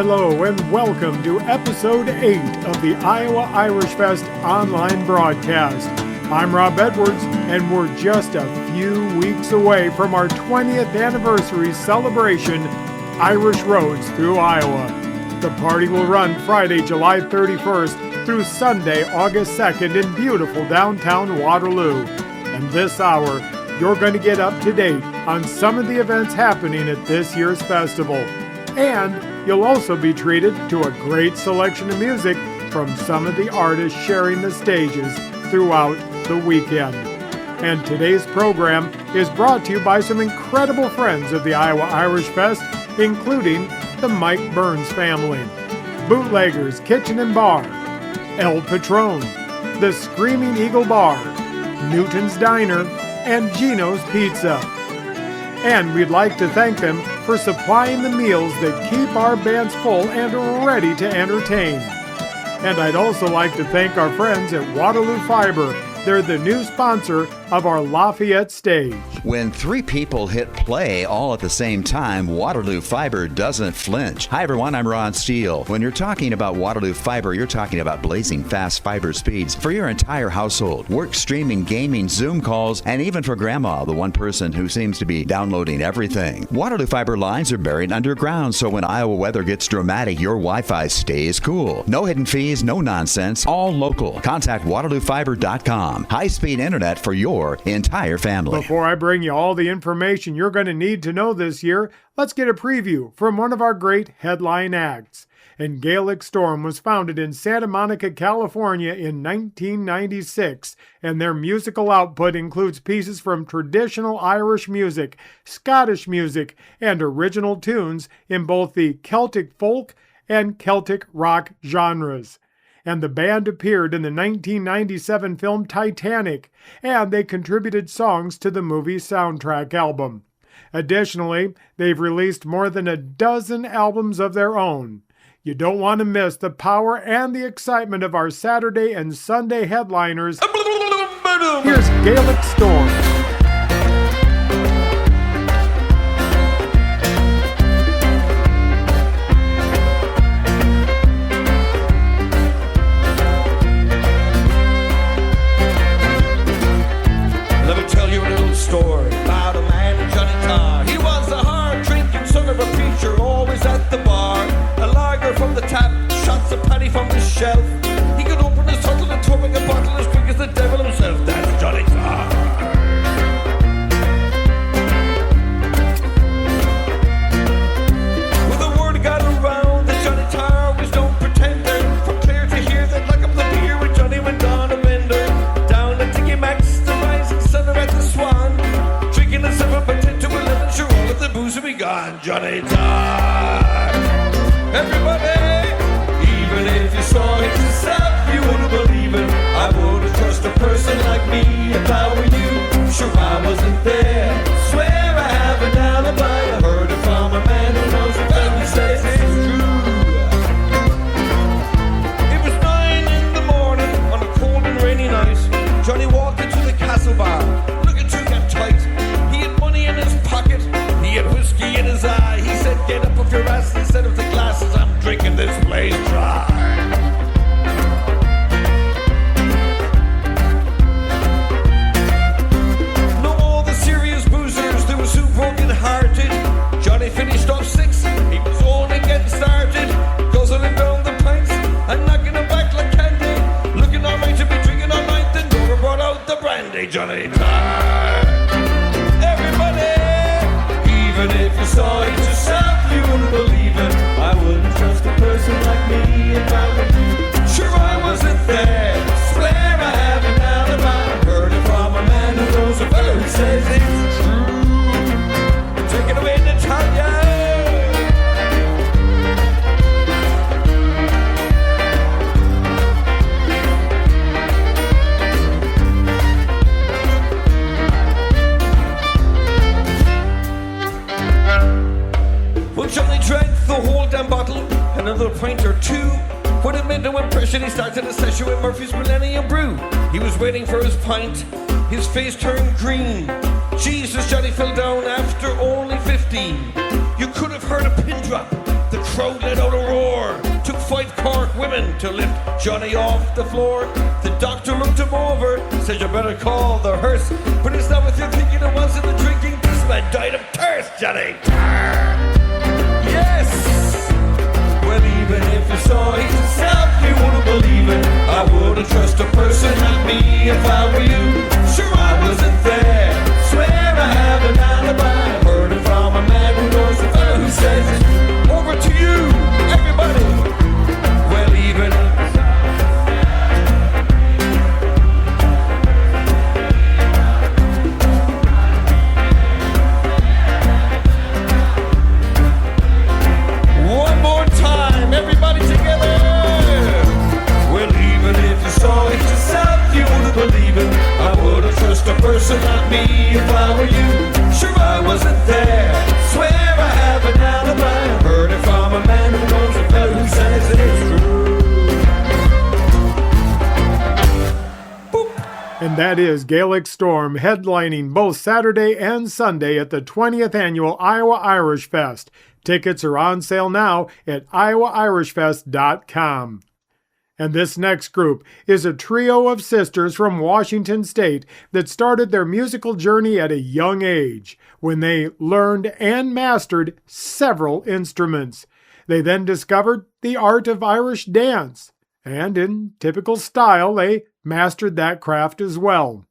Hello and welcome to episode 8 of the Iowa Irish Fest online broadcast. I'm Rob Edwards, and we're just a few weeks away from our 20th anniversary celebration, Irish Roads Through Iowa. The party will run Friday, July 31st through Sunday, August 2nd in beautiful downtown Waterloo. And this hour, you're going to get up to date on some of the events happening at this year's festival. And you'll also be treated to a great selection of music from some of the artists sharing the stages throughout the weekend. And today's program is brought to you by some incredible friends of the Iowa Irish Fest, including the Mike Burns family, Bootleggers Kitchen and Bar, El Patron, the Screaming Eagle Bar, Newton's Diner, and Gino's Pizza. And we'd like to thank them for supplying the meals that keep our bands full and ready to entertain. And I'd also like to thank our friends at Waterloo Fiber. They're the new sponsor of our Lafayette stage. When three people hit play all at the same time, Waterloo Fiber doesn't flinch. Hi everyone, I'm Ron Steele. When you're talking about Waterloo Fiber, you're talking about blazing fast fiber speeds for your entire household. Work, streaming, gaming, Zoom calls, and even for grandma, the one person who seems to be downloading everything. Waterloo Fiber lines are buried underground, so when Iowa weather gets dramatic, your Wi-Fi stays cool. No hidden fees, no nonsense, all local. Contact WaterlooFiber.com. High-speed internet for your entire family. Before I bring you all the information you're going to need to know this year, let's get a preview from one of our great headline acts. And Gaelic Storm was founded in Santa Monica, California in 1996, and their musical output includes pieces from traditional Irish music, Scottish music, and original tunes in both the Celtic folk and Celtic rock genres. And the band appeared in the 1997 film Titanic, and they contributed songs to the movie's soundtrack album. Additionally, they've released more than a dozen albums of their own. You don't want to miss the power and the excitement of our Saturday and Sunday headliners. Here's Gaelic Storm. Story about a man in Johnny Tarr. He was a hard-drinking son of a preacher, always at the bar. A lager from the tap, shots of paddy from the shelf. He could open his turtle and tumbling a bottle as quick as the devil himself. That's Johnny Tarr. Well, the word got around that Johnny Tarr was no pretender. From clear to hear that lock up the beer with Johnny went on a bender. Down at Diggy Max, the rising sun at the Swan. Drinking a 7 by 10 to 11, sure all of the booze will be gone. Johnny Tarr. Everybody, even if you saw it yourself, you wouldn't believe it. I wouldn't trust a person like me if I were you. Sure I wasn't there. Swear I have an alibi. I heard it from a man who knows if he says it's true. It was 9 in the morning on a cold and rainy night. Johnny walked into the castle bar, looking to get tight. He had money in his pocket, he had whiskey in his eye. He said, get up off your ass instead of the glasses, I'm drinking this place dry. No, all the serious boozers, they were so broken-hearted. Johnny finished off 6, he was only getting started. Guzzling down the pints and knocking them back like candy. Looking all right to be drinking all night, then Dora brought out the brandy. Johnny Tarr. Everybody, even if you saw it yourself, you wouldn't believe it. I wouldn't trust a person like me if I were you. Sure I wasn't there. Swear I have an alibi. Heard it from a man who knows a fellow who says it's true. Take it away, Natalia. Johnny drank the whole damn bottle, another pint or two. When it made no impression, he started a session with Murphy's Millennium Brew. He was waiting for his pint, his face turned green. Jesus, Johnny fell down after only 15. You could have heard a pin drop. The crowd let out a roar. trying to lift Johnny off the floor. The doctor looked him over, said you better call the hearse. But is that what you're thinking it was in the drinking? This man died of thirst, Johnny. Yes. Well, even if you saw it yourself, you wouldn't believe it. I wouldn't trust a person like me if I were you. Sure, I wasn't there. Swear I have an alibi. Heard it from a man who knows the fellow who says it. Over to you, everybody. Well, even one more time, everybody together. Well, even if you saw it yourself, you wouldn't believe it. I wouldn't trust a person like me if I were you. Sure, I wasn't there. Swear I have an alibi. Heard it from a man who knows a fellow who says it's true. And that is Gaelic Storm headlining both Saturday and Sunday at the 20th Annual Iowa Irish Fest. Tickets are on sale now at iowairishfest.com. And this next group is a trio of sisters from Washington State that started their musical journey at a young age when they learned and mastered several instruments. They then discovered the art of Irish dance, and in typical style, they mastered that craft as well.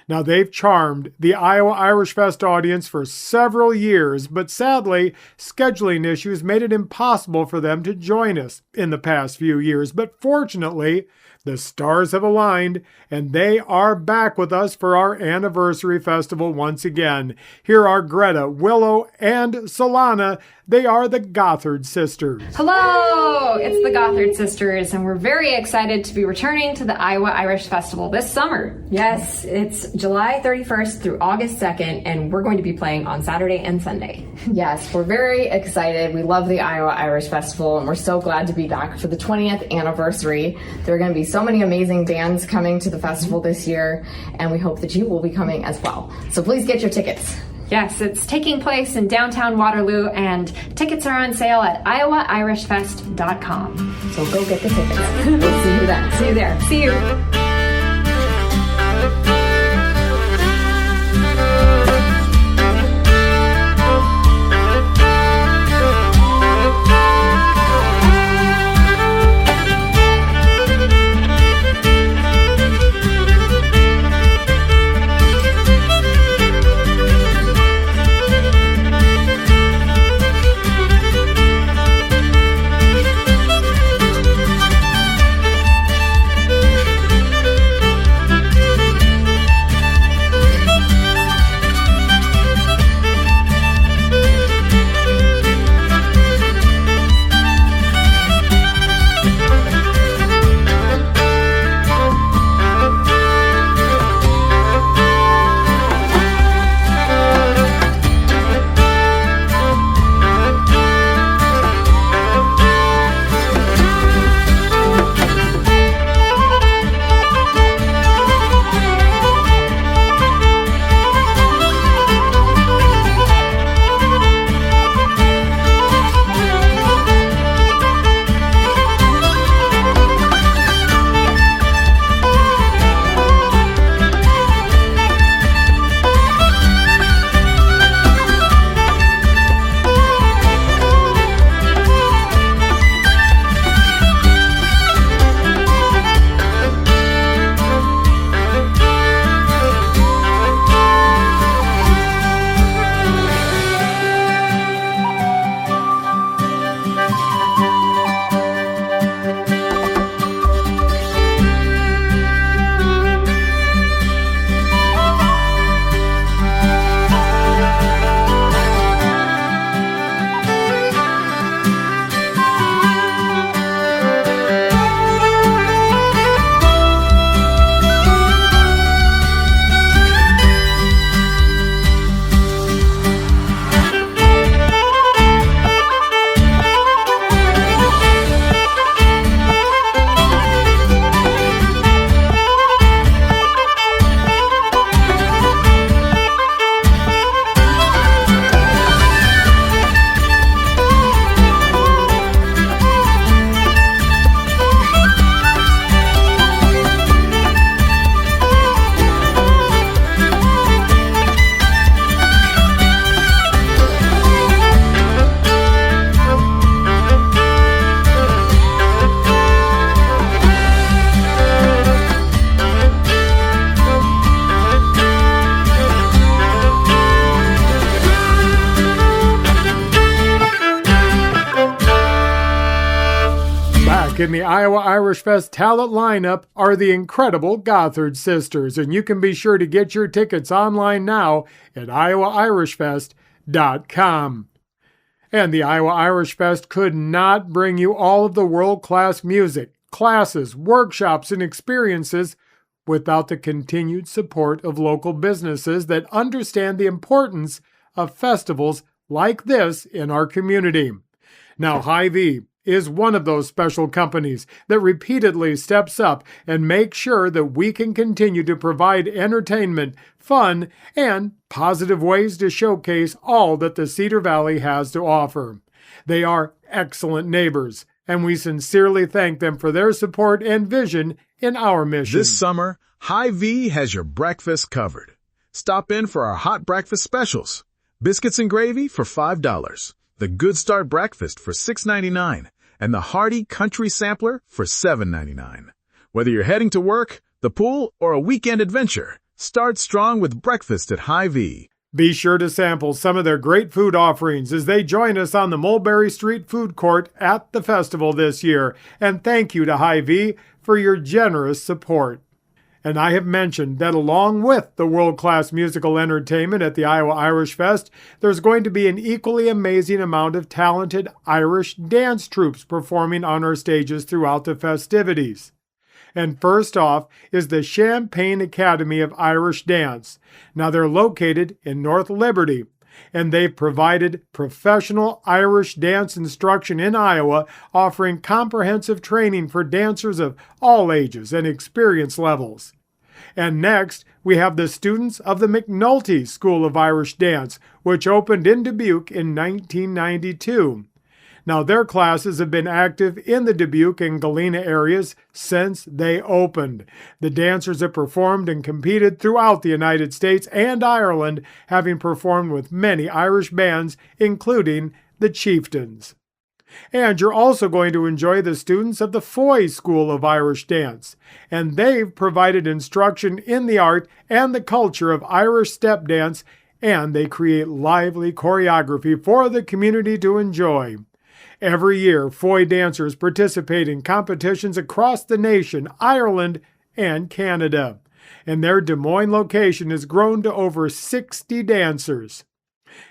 Now, they've charmed the Iowa Irish Fest audience for several years, but sadly, scheduling issues made it impossible for them to join us in the past few years. But fortunately, the stars have aligned, and they are back with us for our anniversary festival once again. Here are Greta, Willow, and Solana. They are the Gothard Sisters. Hello! It's the Gothard Sisters, and we're very excited to be returning to the Iowa Irish Festival this summer. Yes, it's July 31st through August 2nd, and we're going to be playing on Saturday and Sunday. Yes, we're very excited. We love the Iowa Irish Festival, and we're so glad to be back for the 20th anniversary. There are going to be so many amazing bands coming to the festival this year, and we hope that you will be coming as well. So please get your tickets. Yes, it's taking place in downtown Waterloo, and tickets are on sale at iowairishfest.com. So go get the tickets. We'll see you then. See you there. See you. Back in the Iowa Irish Fest talent lineup are the incredible Gothard sisters, and you can be sure to get your tickets online now at iowairishfest.com. And the Iowa Irish Fest could not bring you all of the world-class music, classes, workshops, and experiences without the continued support of local businesses that understand the importance of festivals like this in our community. Now, Hy-Vee is one of those special companies that repeatedly steps up and makes sure that we can continue to provide entertainment, fun, and positive ways to showcase all that the Cedar Valley has to offer. They are excellent neighbors, and we sincerely thank them for their support and vision in our mission. This summer, Hy-Vee has your breakfast covered. Stop in for our hot breakfast specials. Biscuits and gravy for $5. The Good Start Breakfast for $6.99. And the Hearty Country Sampler for $7.99. Whether you're heading to work, the pool, or a weekend adventure, start strong with breakfast at Hy-Vee. Be sure to sample some of their great food offerings as they join us on the Mulberry Street Food Court at the festival this year. And thank you to Hy-Vee for your generous support. And I have mentioned that along with the world-class musical entertainment at the Iowa Irish Fest, there's going to be an equally amazing amount of talented Irish dance troupes performing on our stages throughout the festivities. And first off is the Champaign Academy of Irish Dance. Now they're located in North Liberty, and they've provided professional Irish dance instruction in Iowa, offering comprehensive training for dancers of all ages and experience levels. And next, we have the students of the McNulty School of Irish Dance, which opened in Dubuque in 1992. Now, their classes have been active in the Dubuque and Galena areas since they opened. The dancers have performed and competed throughout the United States and Ireland, having performed with many Irish bands, including the Chieftains. And you're also going to enjoy the students of the Foy School of Irish Dance, and they've provided instruction in the art and the culture of Irish step dance, and they create lively choreography for the community to enjoy. Every year, Foy dancers participate in competitions across the nation, Ireland, and Canada, and their Des Moines location has grown to over 60 dancers.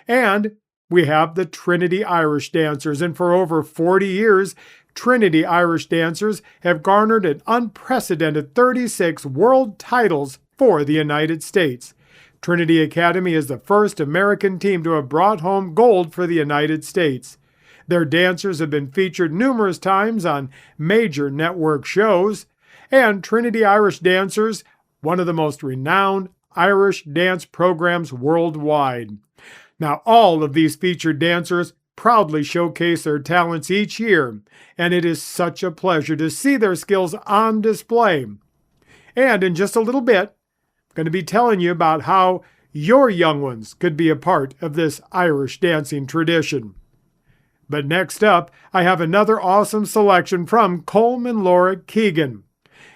And we have the Trinity Irish Dancers, and for over 40 years, Trinity Irish Dancers have garnered an unprecedented 36 world titles for the United States. Trinity Academy is the first American team to have brought home gold for the United States. Their dancers have been featured numerous times on major network shows, and Trinity Irish Dancers, one of the most renowned Irish dance programs worldwide. Now, all of these featured dancers proudly showcase their talents each year, and it is such a pleasure to see their skills on display. And in just a little bit, I'm going to be telling you about how your young ones could be a part of this Irish dancing tradition. But next up, I have another awesome selection from Coleman Laura Keegan.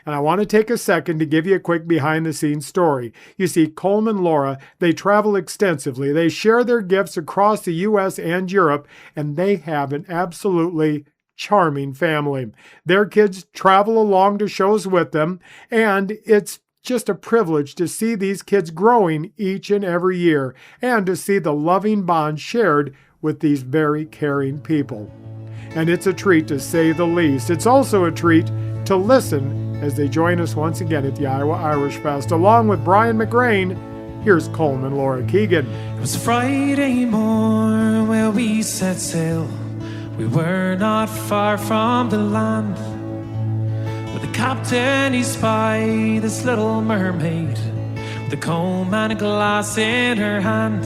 And I want to take a second to give you a quick behind-the-scenes story. You see, Coleman Laura, they travel extensively. They share their gifts across the U.S. and Europe, and they have an absolutely charming family. Their kids travel along to shows with them, and it's just a privilege to see these kids growing each and every year, and to see the loving bond shared with these very caring people. And it's a treat, to say the least. It's also a treat to listen as they join us once again at the Iowa Irish Fest. Along with Brian McGrain, here's Coleman Laura Keegan. It was a Friday morn where we set sail. We were not far from the land, but the captain he spied this little mermaid with a comb and a glass in her hand.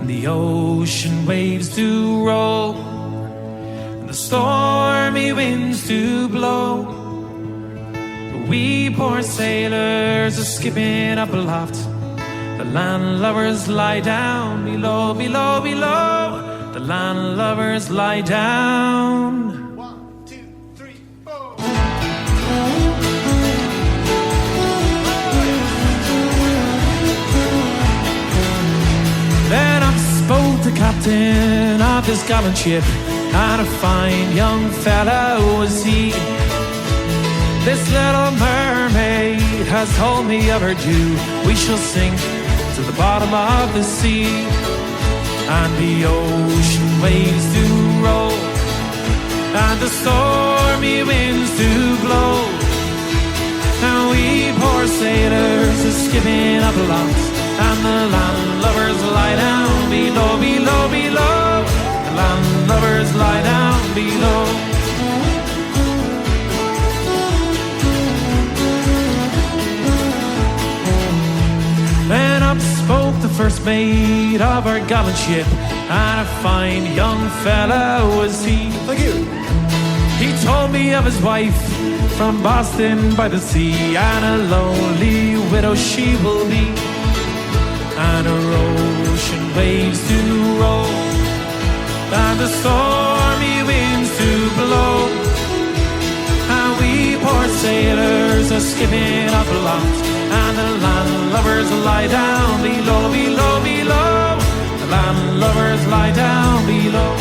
And the ocean waves do roll, and the stormy winds do blow. We poor sailors are skipping up aloft. The landlubbers lie down below, below, below. The landlubbers lie down. 1, 2, 3, 4. Then up spoke the captain of this gallant ship. and a fine young fellow was he. This little mermaid has told me of her due. We shall sink to the bottom of the sea, and the ocean waves do roll, and the stormy winds do blow, and we poor sailors are skipping up aloft, and the landlubbers lie down below, below, below. The landlubbers lie down below. Then up spoke the first mate of our gallant ship, and a fine young fella was he. Thank you. He told me of his wife from Boston by the sea, and a lonely widow she will be, and her ocean waves do roll, and the stormy winds do blow, and we poor sailors are skipping up aloft, and the landlubbers lie down below, below, below. The landlubbers lie down below.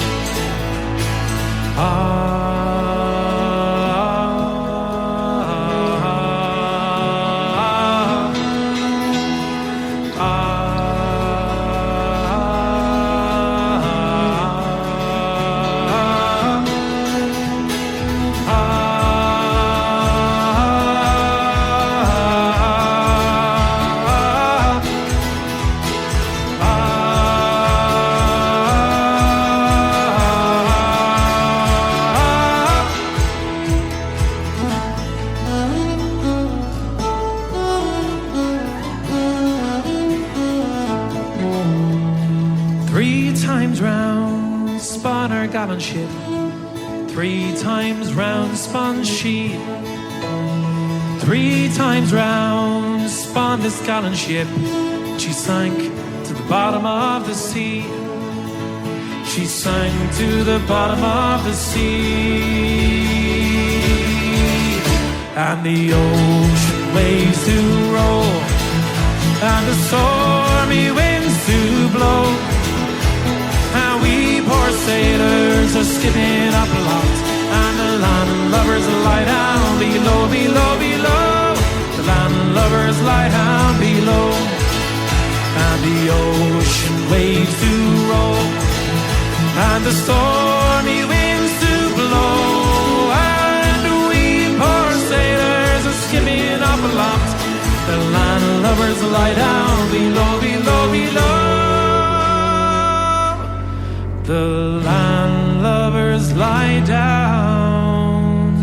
Gallant ship, 3 times round spun she, 3 times round spun this gallant ship. She sank to the bottom of the sea. She sank to the bottom of the sea, and the ocean waves do roll, and the stormy winds do blow, and we poor sailors are skipping up aloft, and the landlubbers lie down below, below, below. The landlubbers lie down below, and the ocean waves do roll, and the stormy winds do blow, and we poor sailors are skipping up aloft. The landlubbers lie down below, below, below. The landlubbers lie down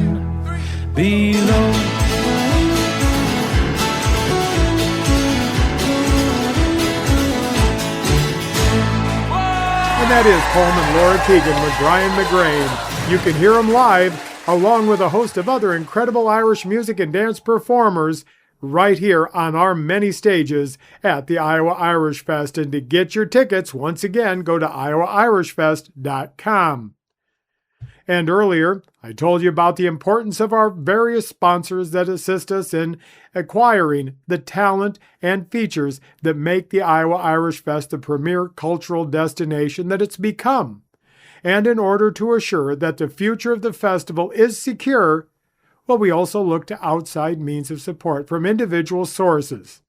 below. And that is Coleman Laura Keegan with Brian McGrain. You can hear him live, along with a host of other incredible Irish music and dance performers, right here on our many stages at the Iowa Irish Fest. And to get your tickets, once again, go to iowairishfest.com. And earlier, I told you about the importance of our various sponsors that assist us in acquiring the talent and features that make the Iowa Irish Fest the premier cultural destination that it's become. And in order to assure that the future of the festival is secure, well, we also look to outside means of support from individual sources.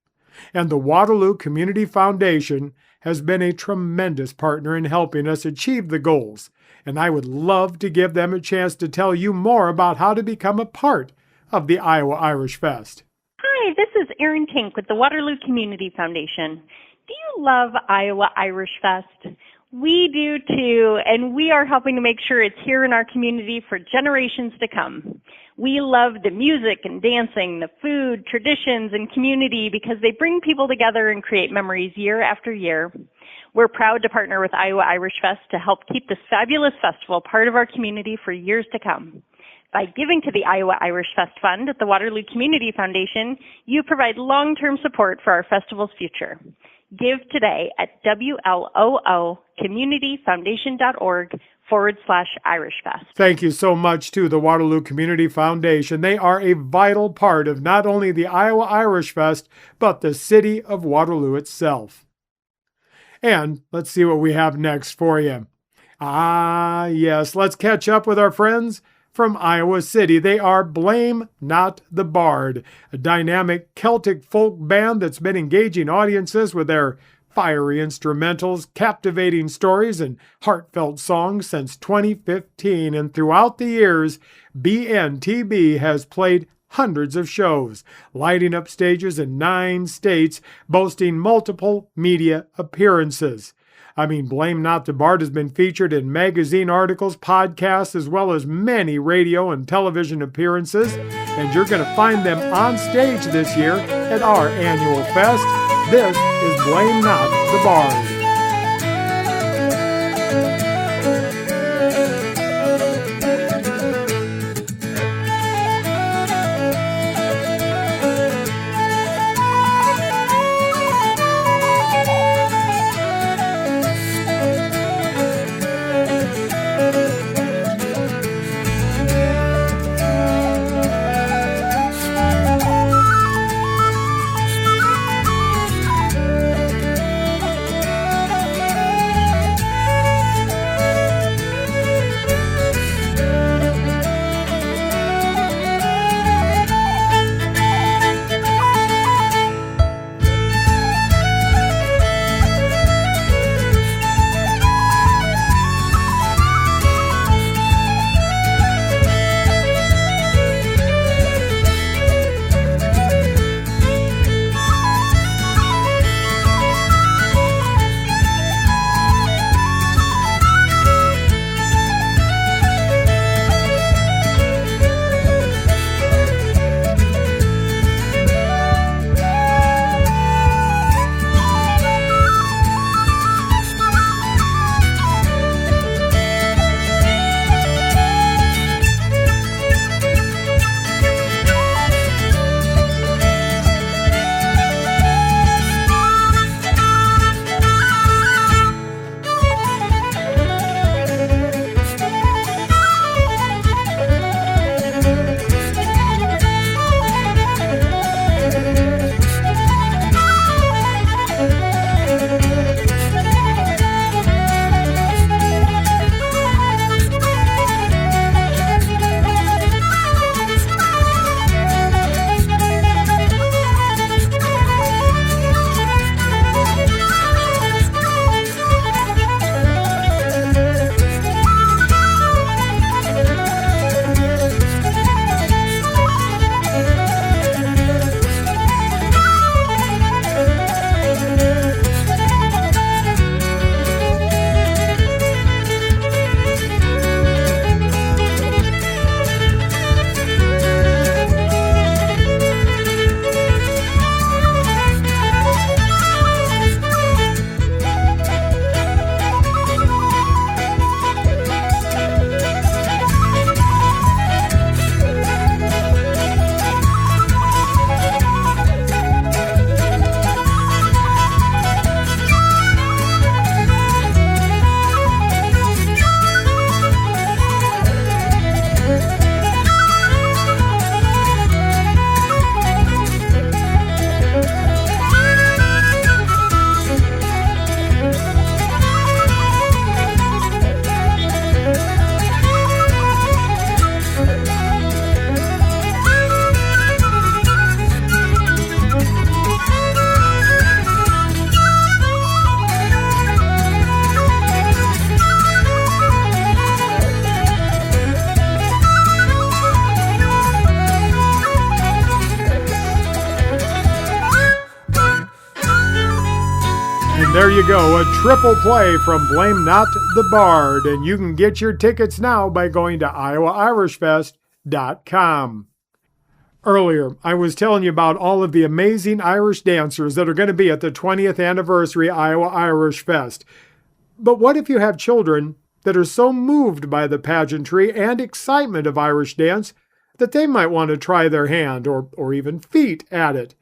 And the Waterloo Community Foundation has been a tremendous partner in helping us achieve the goals, and I would love to give them a chance to tell you more about how to become a part of the Iowa Irish Fest. Hi, this is Erin Tink with the Waterloo Community Foundation. Do you love Iowa Irish Fest? We do too, and we are helping to make sure it's here in our community for generations to come. We love the music and dancing, the food, traditions, and community because they bring people together and create memories year after year. We're proud to partner with Iowa Irish Fest to help keep this fabulous festival part of our community for years to come. By giving to the Iowa Irish Fest Fund at the Waterloo Community Foundation, you provide long-term support for our festival's future. Give today at WLOOcommunityfoundation.org/IrishFest. Thank you so much to the Waterloo Community Foundation. They are a vital part of not only the Iowa Irish Fest, but the city of Waterloo itself. And let's see what we have next for you. Ah, yes, let's catch up with our friends from Iowa City. They are Blame Not the Bard, a dynamic Celtic folk band that's been engaging audiences with their fiery instrumentals, captivating stories, and heartfelt songs since 2015. And throughout the years, BNTB has played hundreds of shows, lighting up stages in 9 states, boasting multiple media appearances. Blame Not the Bard has been featured in magazine articles, podcasts, as well as many radio and television appearances. And you're going to find them on stage this year at our annual fest. This is Blame Not the Bard. There you go, a triple play from Blame Not the Bard, and you can get your tickets now by going to iowairishfest.com. Earlier, I was telling you about all of the amazing Irish dancers that are going to be at the 20th anniversary Iowa Irish Fest. But what if you have children that are so moved by the pageantry and excitement of Irish dance that they might want to try their hand or even feet at it?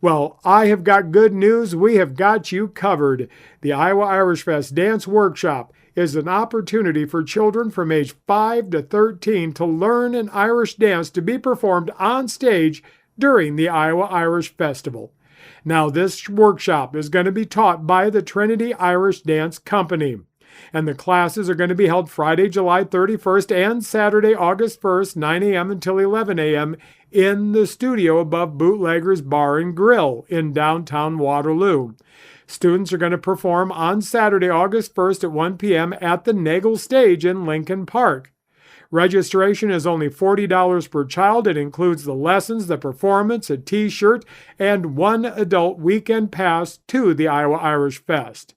Well, I have got good news. We have got you covered. The Iowa Irish Fest Dance Workshop is an opportunity for children from age 5 to 13 to learn an Irish dance to be performed on stage during the Iowa Irish Festival. Now, this workshop is going to be taught by the Trinity Irish Dance Company. And the classes are going to be held Friday, July 31st and Saturday, August 1st, 9 a.m. until 11 a.m. in the studio above Bootleggers Bar and Grill in downtown Waterloo. Students are going to perform on Saturday, August 1st at 1 p.m. at the Nagel Stage in Lincoln Park. Registration is only $40 per child. It includes the lessons, the performance, a t-shirt, and one adult weekend pass to the Iowa Irish Fest.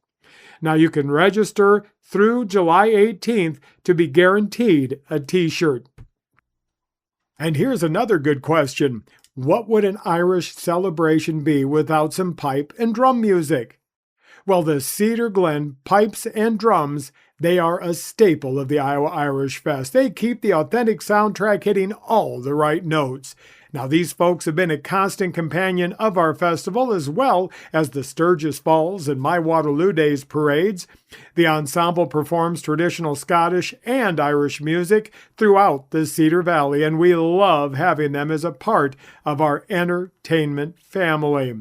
Now you can register through July 18th to be guaranteed a t-shirt. And here's another good question. What would an Irish celebration be without some pipe and drum music? Well, the Cedar Glen Pipes and Drums, they are a staple of the Iowa Irish Fest. They keep the authentic soundtrack hitting all the right notes. Now, these folks have been a constant companion of our festival, as well as the Sturgis Falls and My Waterloo Days parades. The ensemble performs traditional Scottish and Irish music throughout the Cedar Valley, and we love having them as a part of our entertainment family.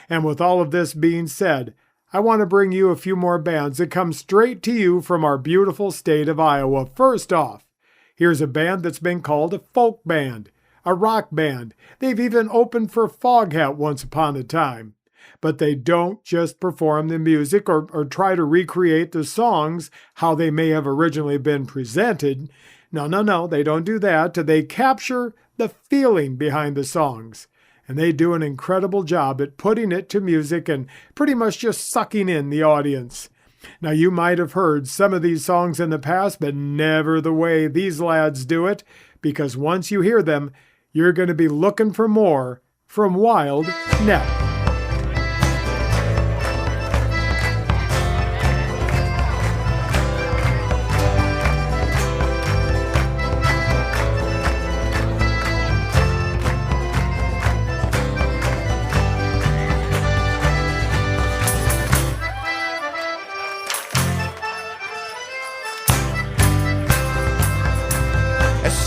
And with all of this being said, I want to bring you a few more bands that come straight to you from our beautiful state of Iowa. First off, here's a band that's been called a folk band, a rock band. They've even opened for Foghat once upon a time. But they don't just perform the music or try to recreate the songs how they may have originally been presented. No, they don't do that. They capture the feeling behind the songs. And they do an incredible job at putting it to music and pretty much just sucking in the audience. Now, you might have heard some of these songs in the past, but never the way these lads do it, because once you hear them, you're going to be looking for more from Wild Nep.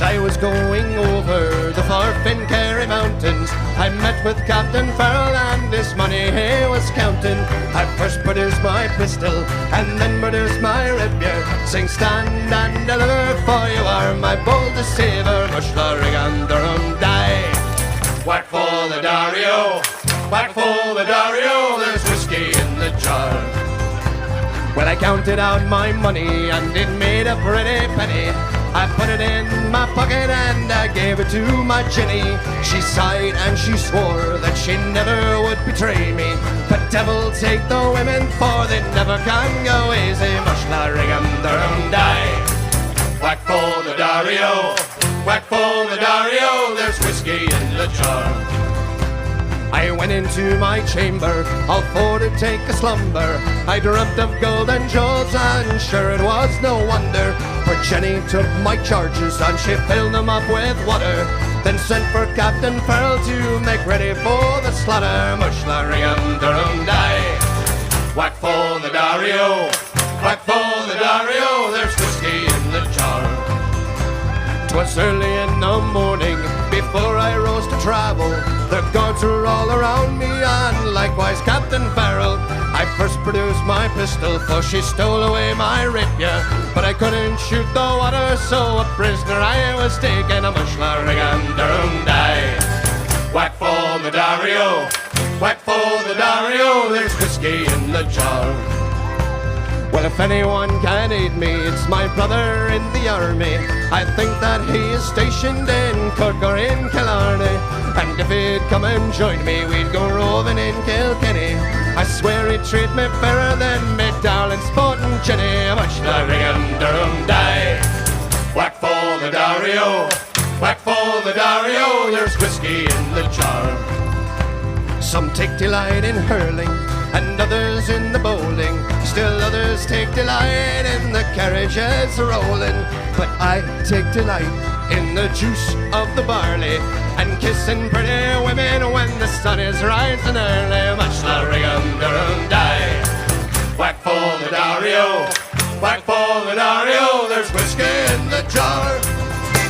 I was going over the Forfin Kerry Mountains. I met with Captain Farrell and this money he was counting. I first produced my pistol and then produced my rapier. Sing stand and deliver, for you are my bold deceiver. Mushlarring and die. Whack for the Dario, whack for the Dario, there's whiskey in the jar. Well, I counted out my money and it made a pretty penny. I put it in my pocket and I gave it to my Jenny. She sighed and she swore that she never would betray me. But devil take the women, for they never can go easy. Mushlarring and die. Whack for the Dario, whack for the Dario, there's whiskey in the jar. I went into my chamber, all for to take a slumber. I dreamt of gold and jewels, and sure it was no wonder. For Jenny took my charges, and she filled them up with water. Then sent for Captain Farrell to make ready for the slaughter. Mushlarring and die. Whack for the Dario, whack for the Dario, there's whiskey in the jar. 'Twas early in the morning, before I rose to travel. The guards were all around me, and likewise Captain Farrell. I first produced my pistol, for she stole away my rapier. But I couldn't shoot the water, so a prisoner I was taken. A mushlarring and die. Whack for the Dario, whack for the Dario, there's whiskey in the jar. Well, if anyone can aid me, it's my brother in the army. I think that he is stationed in Cork or in Killarney. And if he'd come and join me, we'd go roving in Kilkenny. I swear he'd treat me fairer than me darling sporting Jenny. A mushlarring and die. Whack for the Dario, whack for the Dario, there's whiskey in the jar. Some take delight in hurling, and others in the bowling. Still others take delight in the carriages rolling. But I take delight in the juice of the barley, and kissing pretty women when the sun is rising early. Mushlarring and die. Whack for the Dario, whack for the Dario, there's whiskey in the jar.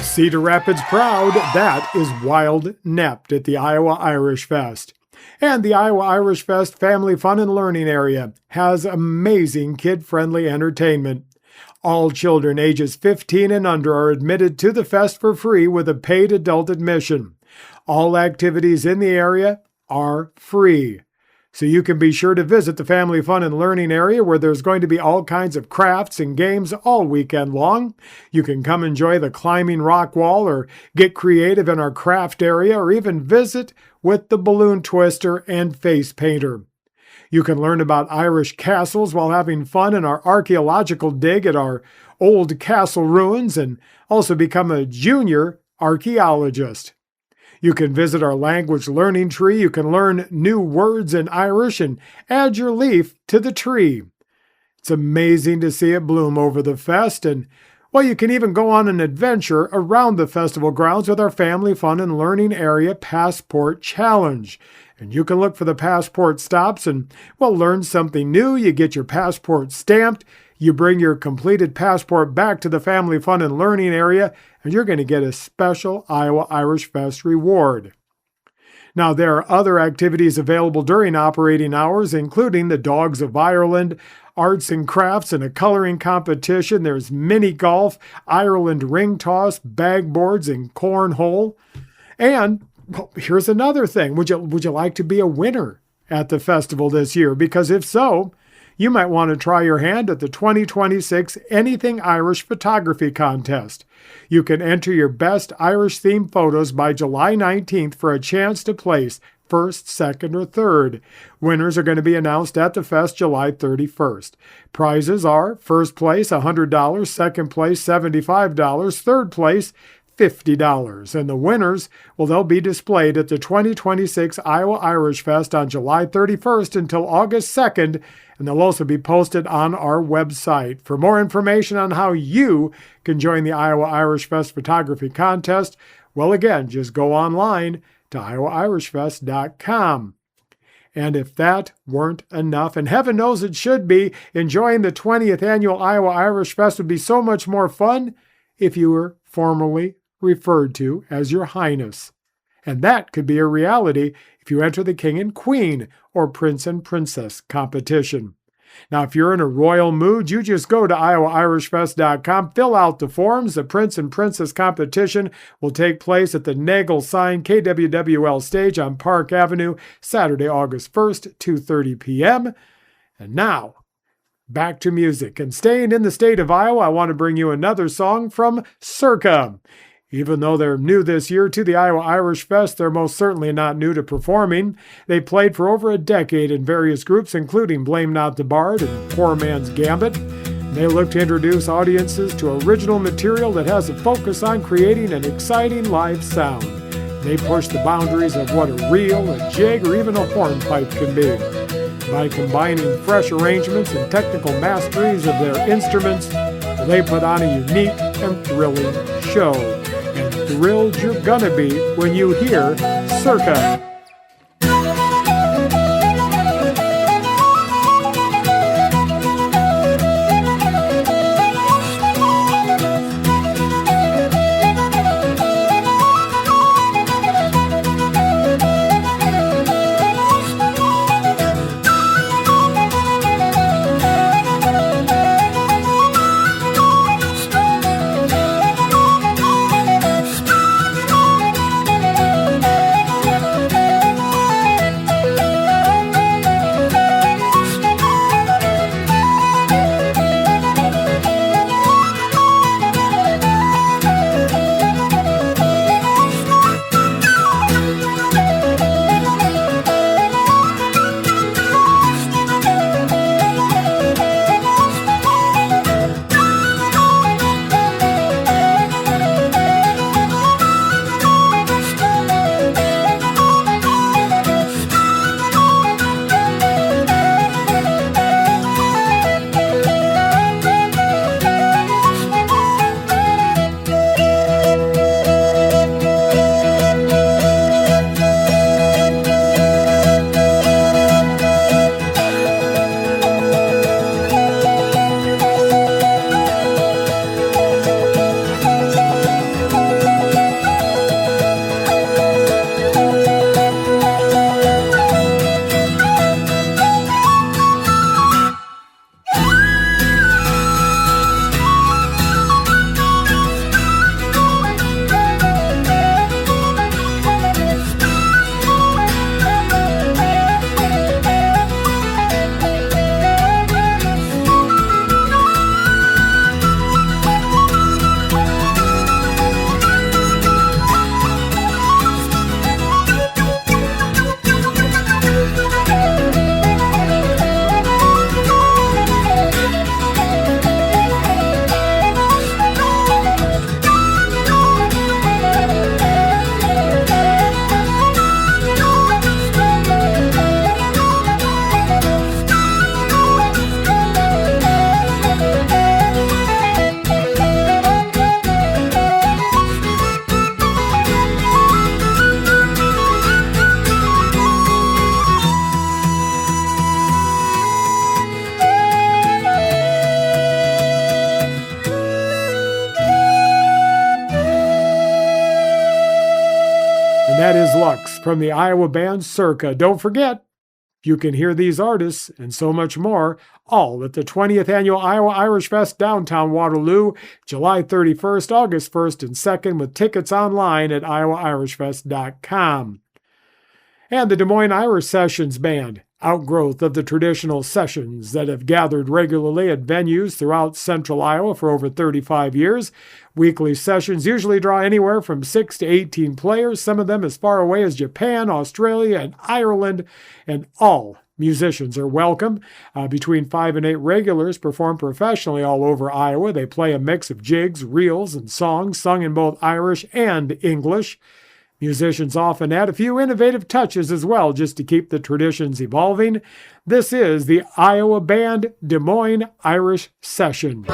Cedar Rapids proud, that is Wild Nept at the Iowa Irish Fest. And the Iowa Irish Fest Family Fun and Learning Area has amazing kid-friendly entertainment. All children ages 15 and under are admitted to the fest for free with a paid adult admission. All activities in the area are free. So you can be sure to visit the Family Fun and Learning Area where there's going to be all kinds of crafts and games all weekend long. You can come enjoy the climbing rock wall or get creative in our craft area or even visit with the balloon twister and face painter. You can learn about Irish castles while having fun in our archaeological dig at our old castle ruins and also become a junior archaeologist. You can visit our language learning tree. You can learn new words in Irish and add your leaf to the tree. It's amazing to see it bloom over the fest. And, well, you can even go on an adventure around the festival grounds with our Family Fun and Learning Area Passport Challenge. And you can look for the passport stops and, well, learn something new. You get your passport stamped. You bring your completed passport back to the Family Fun and Learning Area, and you're going to get a special Iowa Irish Fest reward. Now, there are other activities available during operating hours, including the Dogs of Ireland, arts and crafts, and a coloring competition. There's mini golf, Ireland ring toss, bag boards, and cornhole. And, well, here's another thing. Would you like to be a winner at the festival this year? Because if so, you might want to try your hand at the 2026 Anything Irish Photography Contest. You can enter your best Irish-themed photos by July 19th for a chance to place first, second, or third. Winners are going to be announced at the fest July 31st. Prizes are first place $100, second place $75, third place $50. And the winners, well, they'll be displayed at the 2026 Iowa Irish Fest on July 31st until August 2nd, and they'll also be posted on our website. For more information on how you can join the Iowa Irish Fest Photography Contest, well, again, just go online to iowairishfest.com. And if that weren't enough, and heaven knows it should be, enjoying the 20th Annual Iowa Irish Fest would be so much more fun if you were formally referred to as Your Highness. And that could be a reality if you enter the King and Queen or Prince and Princess competition. Now, if you're in a royal mood, you just go to iowairishfest.com, fill out the forms. The Prince and Princess competition will take place at the Nagel Sign KWWL stage on Park Avenue, Saturday, August 1st, 2:30 p.m. And now, back to music. And staying in the state of Iowa, I want to bring you another song from Circa. Even though they're new this year to the Iowa Irish Fest, they're most certainly not new to performing. They played for over a decade in various groups, including Blame Not the Bard and Poor Man's Gambit. They look to introduce audiences to original material that has a focus on creating an exciting live sound. They push the boundaries of what a reel, a jig, or even a hornpipe can be. By combining fresh arrangements and technical masteries of their instruments, they put on a unique and thrilling show. And thrilled you're gonna be when you hear Circa. That is Lux from the Iowa band Circa. Don't forget, you can hear these artists and so much more all at the 20th Annual Iowa Irish Fest downtown Waterloo, July 31st, August 1st, and 2nd, with tickets online at iowairishfest.com. And the Des Moines Irish Sessions Band, outgrowth of the traditional sessions that have gathered regularly at venues throughout central Iowa for over 35 years. Weekly sessions usually draw anywhere from 6 to 18 players, some of them as far away as Japan, Australia, and Ireland, and all musicians are welcome. Between 5 and 8 regulars perform professionally all over Iowa. They play a mix of jigs, reels, and songs sung in both Irish and English. Musicians often add a few innovative touches as well, just to keep the traditions evolving. This is the Iowa Band Des Moines Irish Session.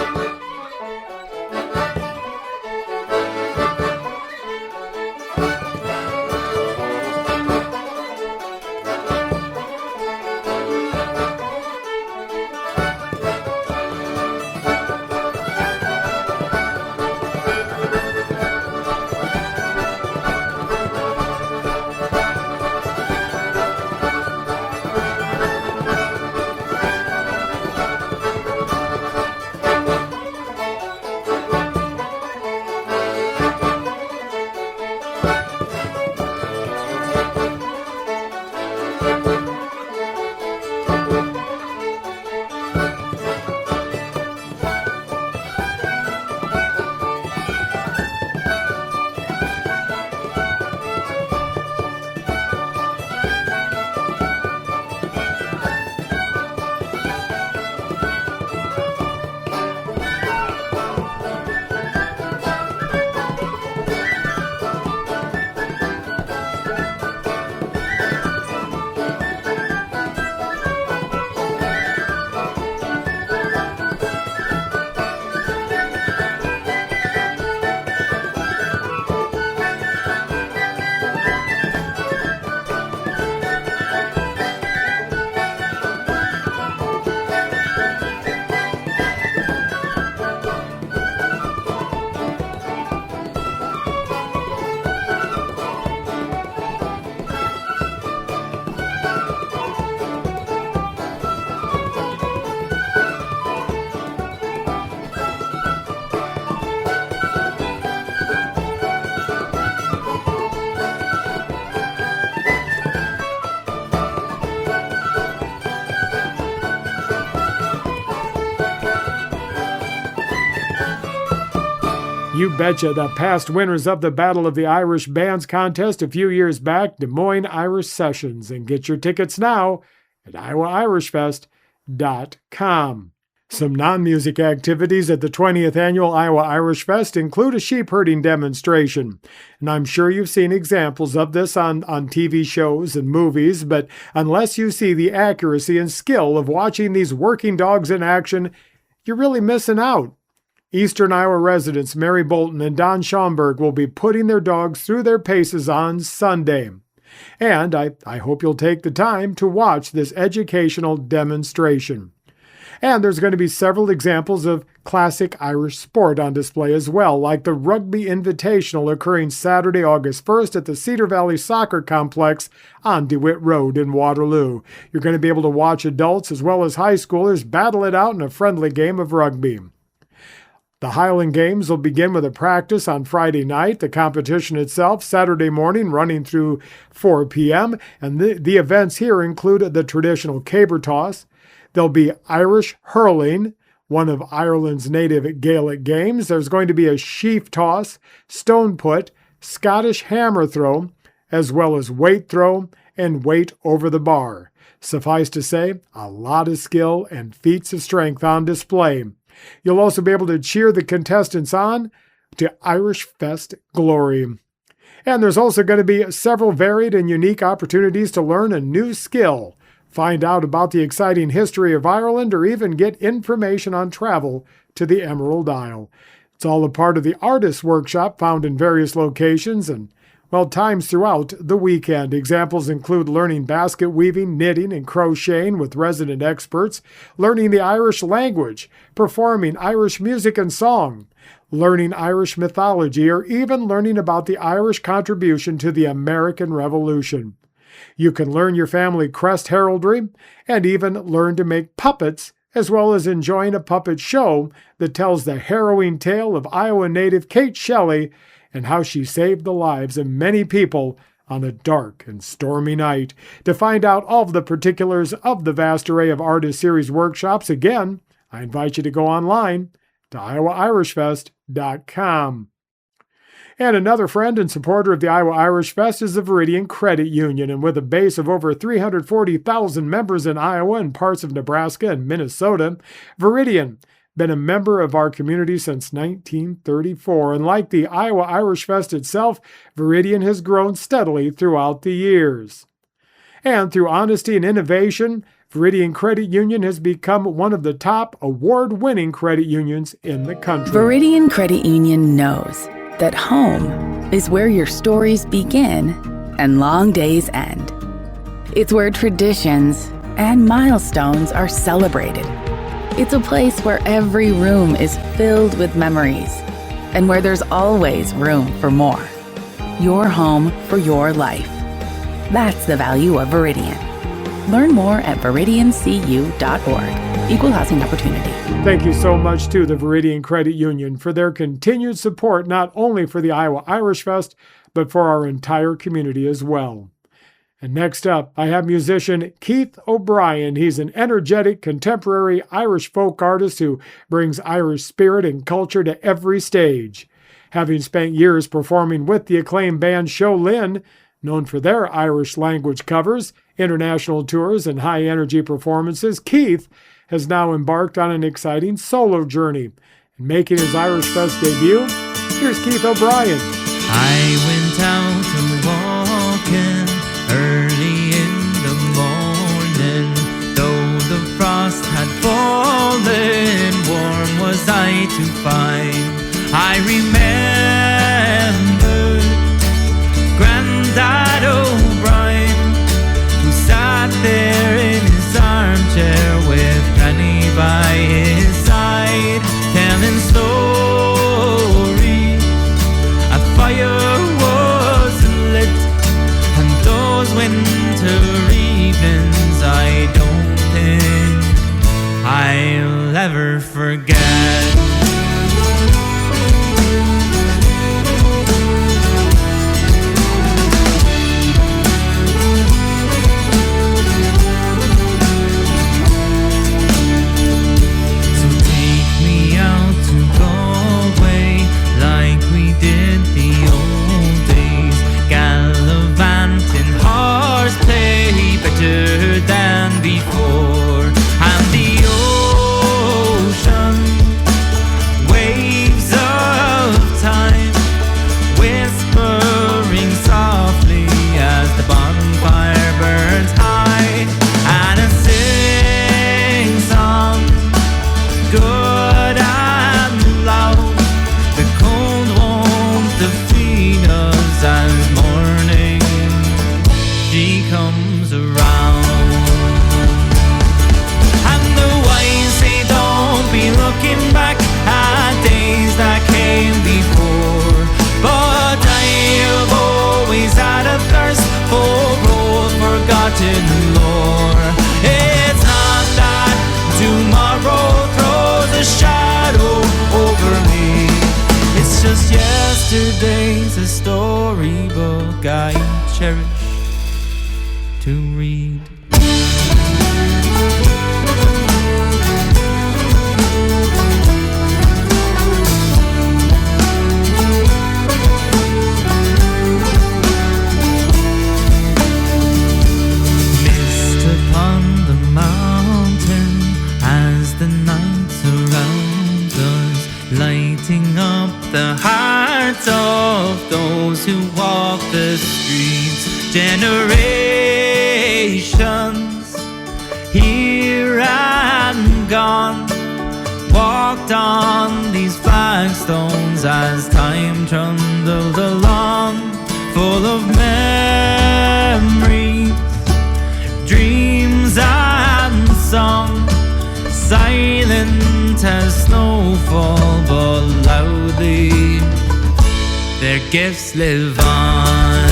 You betcha, the past winners of the Battle of the Irish Bands contest a few years back, Des Moines Irish Sessions, and get your tickets now at iowairishfest.com. Some non-music activities at the 20th Annual Iowa Irish Fest include a sheep herding demonstration. And I'm sure you've seen examples of this on TV shows and movies, but unless you see the accuracy and skill of watching these working dogs in action, you're really missing out. Eastern Iowa residents Mary Bolton and Don Schaumburg will be putting their dogs through their paces on Sunday. And I hope you'll take the time to watch this educational demonstration. And there's going to be several examples of classic Irish sport on display as well, like the Rugby Invitational occurring Saturday, August 1st at the Cedar Valley Soccer Complex on DeWitt Road in Waterloo. You're going to be able to watch adults as well as high schoolers battle it out in a friendly game of rugby. The Highland Games will begin with a practice on Friday night, the competition itself Saturday morning running through 4 p.m., and the events here include the traditional caber toss. There'll be Irish hurling, one of Ireland's native Gaelic games. There's going to be a sheaf toss, stone put, Scottish hammer throw, as well as weight throw and weight over the bar. Suffice to say, a lot of skill and feats of strength on display. You'll also be able to cheer the contestants on to Irish Fest glory. And there's also going to be several varied and unique opportunities to learn a new skill, find out about the exciting history of Ireland, or even get information on travel to the Emerald Isle. It's all a part of the Artists Workshop found in various locations, and well, times throughout the weekend. Examples include learning basket weaving, knitting, and crocheting with resident experts, learning the Irish language, performing Irish music and song, learning Irish mythology, or even learning about the Irish contribution to the American Revolution. You can learn your family crest heraldry and even learn to make puppets, as well as enjoying a puppet show that tells the harrowing tale of Iowa native Kate Shelley and how she saved the lives of many people on a dark and stormy night. To find out all of the particulars of the vast array of Artist Series workshops, again, I invite you to go online to iowairishfest.com. And another friend and supporter of the Iowa Irish Fest is the Veridian Credit Union, and with a base of over 340,000 members in Iowa and parts of Nebraska and Minnesota, Veridian been a member of our community since 1934, and like the Iowa Irish Fest itself, Veridian has grown steadily throughout the years. And through honesty and innovation, Veridian Credit Union has become one of the top award-winning credit unions in the country. Veridian Credit Union knows that home is where your stories begin and long days end. It's where traditions and milestones are celebrated. It's a place where every room is filled with memories and where there's always room for more. Your home for your life. That's the value of Veridian. Learn more at veridiancu.org. Equal housing opportunity. Thank you so much to the Veridian Credit Union for their continued support, not only for the Iowa Irish Fest, but for our entire community as well. And next up, I have musician Keith O'Brien. He's an energetic, contemporary Irish folk artist who brings Irish spirit and culture to every stage. Having spent years performing with the acclaimed band Show Lynn, known for their Irish language covers, international tours, and high-energy performances, Keith has now embarked on an exciting solo journey. And making his Irish Fest debut, here's Keith O'Brien. I went out walking early in the morning, though the frost had fallen, warm was I to find. I remember Grandad O'Brien, who sat there in his armchair with Granny by his side, telling stories. A fire was lit, and those winter evenings I don't think I'll ever forget. Than before, and the ocean waves of time whispering softly as the bonfire burns high, and a sing-song good and loud, the cold warmth of Venus as morning she comes around. Looking back at days that came before, but I have always had a thirst for old forgotten lore. It's not that tomorrow throws a shadow over me, it's just yesterday's a storybook I cherish to read. Lighting up the hearts of those who walk the streets. Generations here and gone walked on these flagstones as time trundled along, full song, silent as snowfall, but loudly their gifts live on.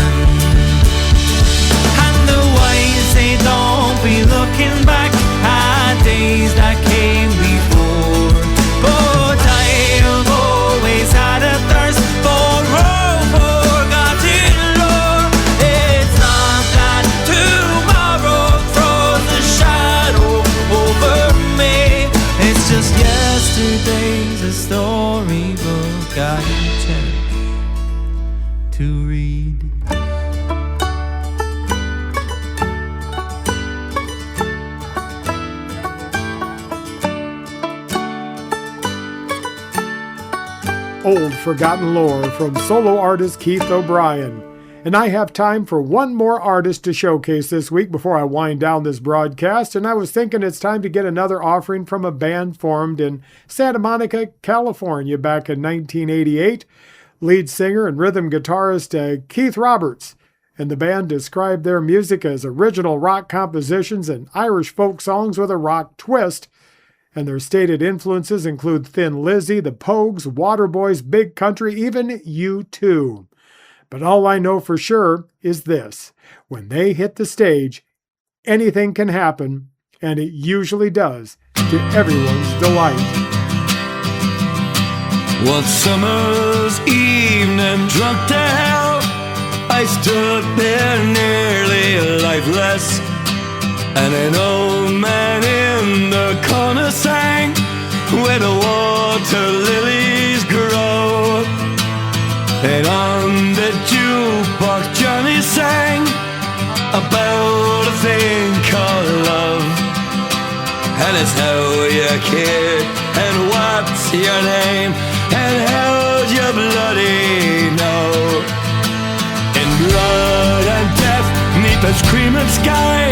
And the wise say don't be looking back at days that came before, but I've always had a thirst for all forgotten lore. It's not that tomorrow throws a shadow over me, it's just yesterday's a storybook I cherish to read. Old Forgotten Lore from solo artist Keith O'Brien. And I have time for one more artist to showcase this week before I wind down this broadcast, and I was thinking it's time to get another offering from a band formed in Santa Monica, California back in 1988. Lead singer and rhythm guitarist Keith Roberts and the band described their music as original rock compositions and Irish folk songs with a rock twist. And their stated influences include Thin Lizzy, the Pogues, Waterboys, Big Country, even U2. But all I know for sure is this: when they hit the stage, anything can happen, and it usually does, to everyone's delight. One summer's evening, drunk to hell, I stood there nearly lifeless, and an old man in the corner sang, where the water lilies grow. And on the jukebox Johnny sang about a thing called love, and it's how you kid, and what's your name, and how'd you bloody know. In blood and death, 'neath the screaming sky,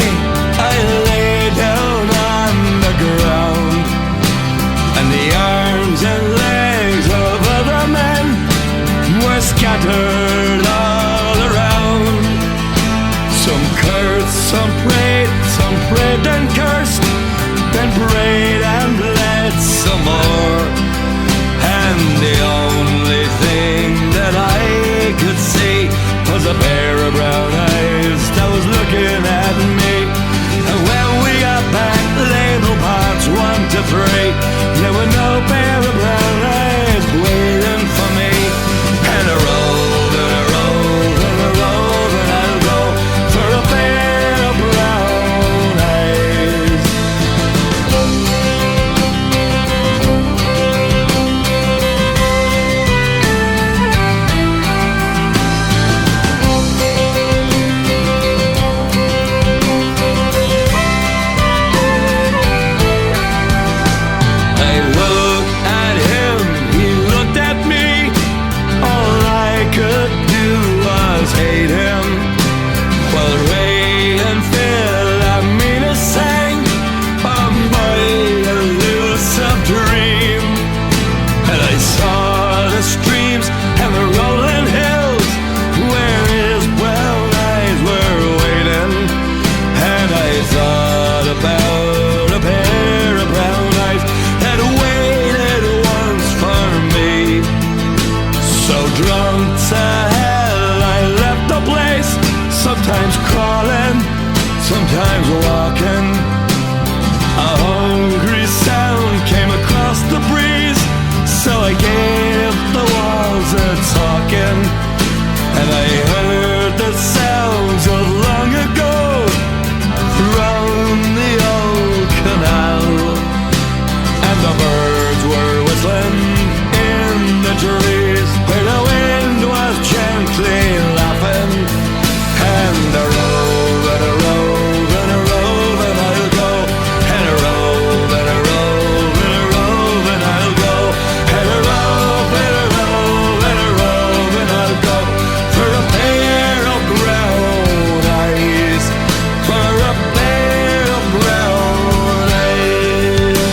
I lay down on the ground, and the arms and legs of other men were scattered all around. Some cursed, some prayed and cursed, then prayed and bled some more. And the only thing that I could see was a pair of brown eyes that was looking at me. And when we got back, label parts 1 to 3, there were no pair of brown eyes waiting for me. And a roll, and a roll, and a roll, and I'll go for a pair of brown eyes. I looked at him, he looked at me. All I could do was hate him. While Ray and Phil, I mean, sang on my elusive dream. And I saw the streams and the rolling hills where his brown eyes were waiting. And I thought about a pair of brown eyes that waited once for me. So drunk to hell, I left the place, sometimes crawling, sometimes walking. A hungry sound came across the breeze, so I gave the walls a talking. And I heard the sounds of long ago round the old canal. And the birds were whistling in the trees where the wind was gently laughing. And a roll, and a roll, and a roll, and I'll go. And a roll, and a roll, and a roll, and I'll go. And a roll, and a roll, and a roll, and I'll go. For a pair of brown eyes, for a pair of brown eyes.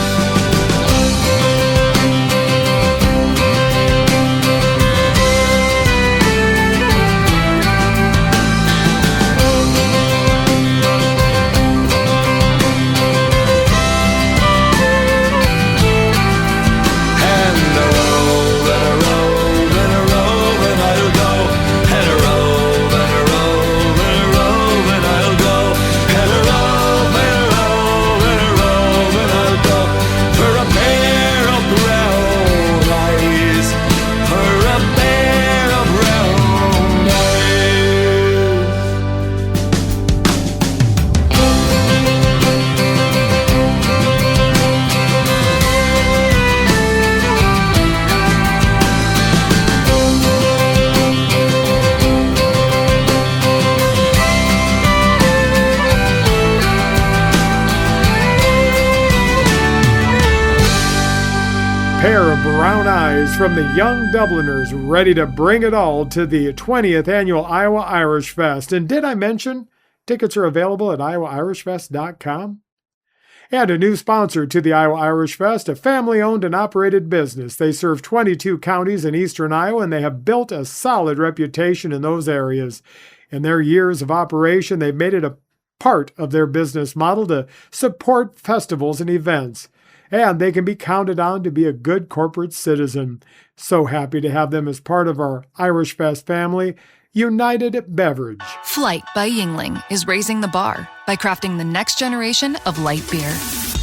pair of brown eyes from the young Dubliners ready to bring it all to the 20th annual Iowa Irish Fest. And did I mention tickets are available at iowairishfest.com? And a new sponsor to the Iowa Irish Fest, a family-owned and operated business. They serve 22 counties in eastern Iowa, and they have built a solid reputation in those areas. In their years of operation, they've made it a part of their business model to support festivals and events. And they can be counted on to be a good corporate citizen. So happy to have them as part of our Irish Fest family. United Beverage. Flight by Yingling is raising the bar by crafting the next generation of light beer.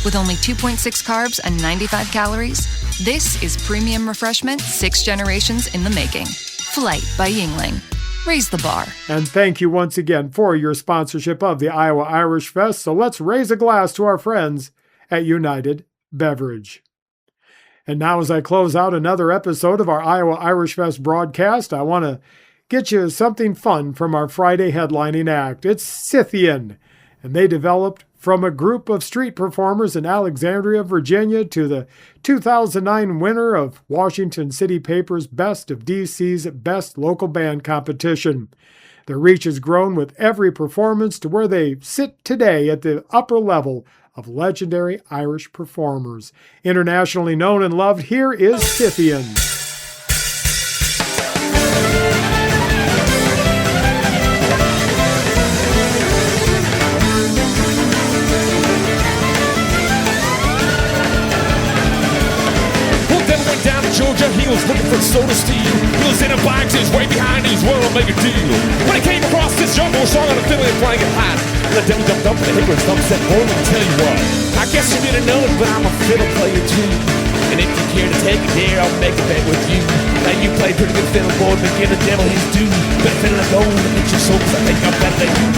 With only 2.6 carbs and 95 calories, this is premium refreshment 6 generations in the making. Flight by Yingling. Raise the bar. And thank you once again for your sponsorship of the Iowa Irish Fest. So let's raise a glass to our friends at United Beverage. And now as I close out another episode of our Iowa Irish Fest broadcast, I want to get you something fun from our Friday headlining act. It's Scythian, and they developed from a group of street performers in Alexandria, Virginia, to the 2009 winner of Washington City Paper's Best of DC's Best Local Band competition. Their reach has grown with every performance to where they sit today at the upper level of legendary Irish performers. Internationally known and loved, here is Scythian. Georgia, he was looking for soda steel. He was in a bike, he was way behind, he was willing to make a deal. When he came across this young boy song on a fiddle and playing it hot, the devil jumped up and the hickory stump said, boy, let me tell you what. I guess you didn't know it, but I'm a fiddle player too. And if you care to take it there, I'll make a bet with you. Now you play pretty good fiddle, boy, but give the devil his due. Better fiddle and gold and get your soul, 'cause I think I'm better than you.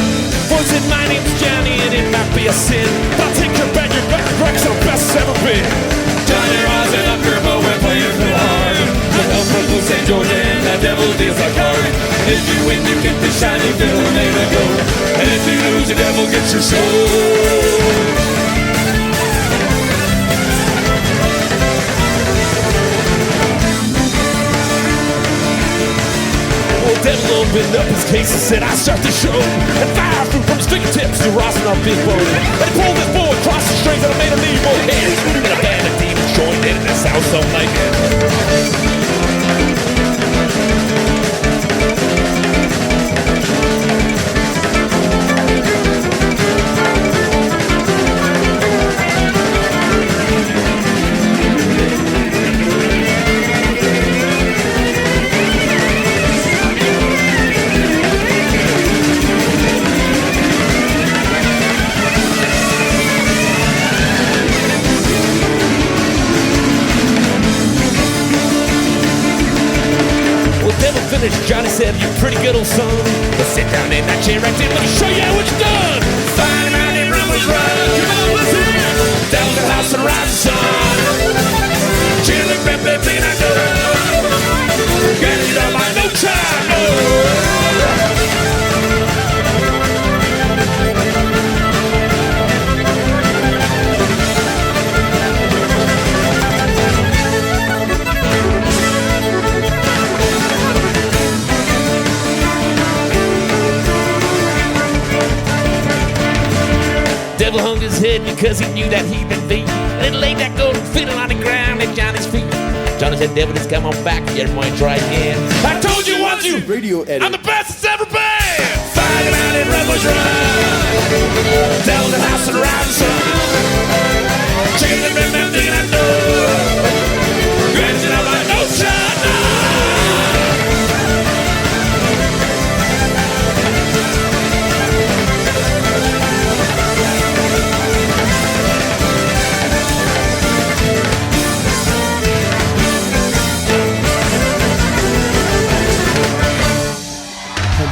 Boy said, my name's Johnny, and it might be a sin, but I'll take your bet, you're back, Greg's the best it's ever been. Johnny rising up your bow, we're playing too hard. The hell from St. George and the devil deals a card. If you win, you get the shiny fiddle name and go. And if you lose, the devil gets your soul. Well, devil opened up his case and said, I start the show. And fire flew from his fingertips to rising up his bow. And he pulled his bow across the strings and I made a lead more hands. And a band of demons joined in and it sounds so like it. Johnny said, you're pretty good, old son. Well, sit down in that chair right there. Let me show you how it's done. Fine around and rumors run. Come on, let's hear it. Down the house and rise the sun. Chilling, baby, I know. Get it up like no time, no. Devil hung his head because he knew that he'd been beat. And then laid that golden fiddle on the ground at Johnny's feet. Johnny said, devil, just come on back, you might try again. I told you once, you radio edit. I'm the best it's ever been. Fight around and rebels run. Devil the house and ride the sun. Chicken and red man thinking I know. Granted, I'm like, no China.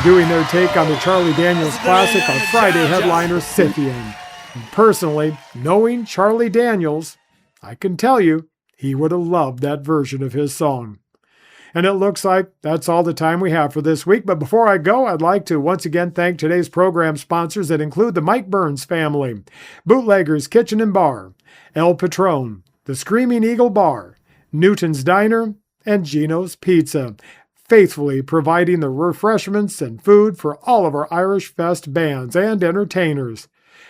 Doing their take on the Charlie Daniels classic, our Friday headliner, Scythian. And personally, knowing Charlie Daniels, I can tell you, he would have loved that version of his song. And it looks like that's all the time we have for this week. But before I go, I'd like to once again thank today's program sponsors that include the Mike Burns family, Bootleggers Kitchen and Bar, El Patron, the Screaming Eagle Bar, Newton's Diner, and Gino's Pizza, faithfully providing the refreshments and food for all of our Irish Fest bands and entertainers.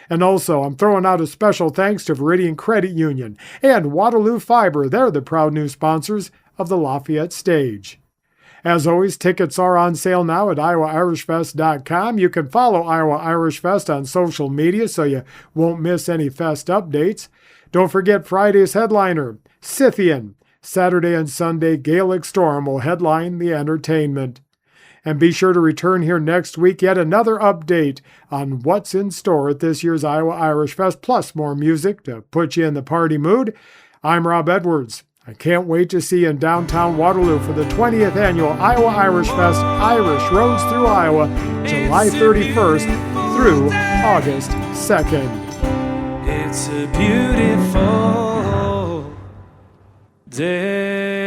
And also, I'm throwing out a special thanks to Viridian Credit Union and Waterloo Fiber. They're the proud new sponsors of the Lafayette stage. As always, tickets are on sale now at iowairishfest.com. You can follow Iowa Irish Fest on social media so you won't miss any fest updates. Don't forget Friday's headliner, Scythian. Saturday and Sunday, Gaelic Storm will headline the entertainment. And be sure to return here next week, yet another update on what's in store at this year's Iowa Irish Fest, plus more music to put you in the party mood. I'm Rob Edwards. I can't wait to see you in downtown Waterloo for the 20th annual Iowa Irish Fest, Irish Roads Through Iowa, July 31st through August 2nd. It's a beautiful day.